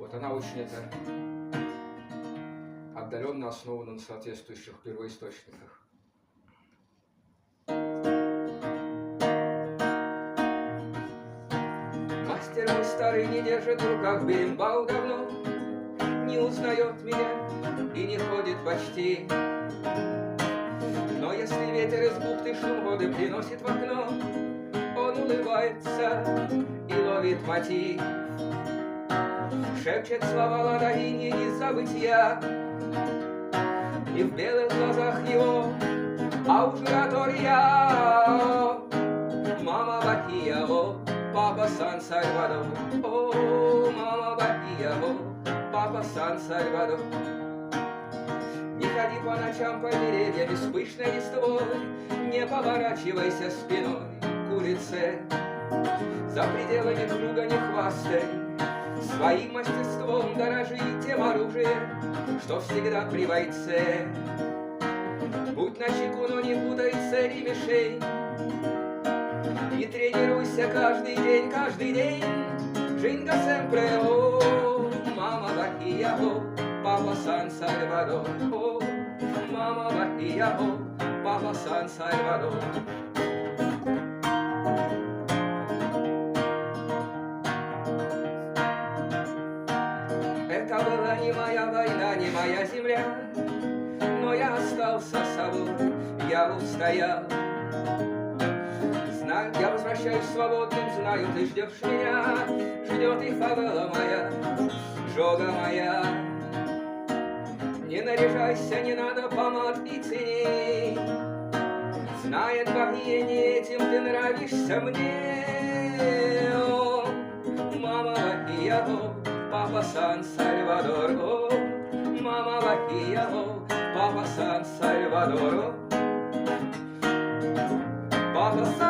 Вот она очень отдаленно основана на соответствующих первоисточниках. Мастер мой старый не держит в руках берембау давно, не узнает меня и не ходит почти. Но если ветер из бухты шум воды приносит в окно, он улыбается и ловит мотив, шепчет слова ладони из забытья, и в белых глазах его аужуратория. Мама Бахия, о, папа Сан-Сальвадор, о, мама Бахия, о, папа Сан-Сальвадор. Не ходи по ночам по деревьям без пышной листвой, не поворачивайся спиной к улице, за пределами круга не хвастай, своим мастерством дорожи тем оружием, что всегда при бойце. Будь начеку, но не путай цель и мишень, и тренируйся каждый день. Джинга семпре, о, мама Бахия, о, папа Сан-Сальвадор, о, мама Бахия, о, папа Сан-Сальвадор. Это была не моя война, не моя земля, но я остался собой, я устоял. Знаю, я возвращаюсь свободным, знаю, ты ждешь меня, ждет и фавела моя, жога моя. Не наряжайся, не надо помад и теней, знает Бахия, не этим ты нравишься мне. О, мама Бахия, о, папа Сан-Сальвадор, о, мама Бахия, о, папа Сан-Сальвадор, о, папа Сан-Сальвадор.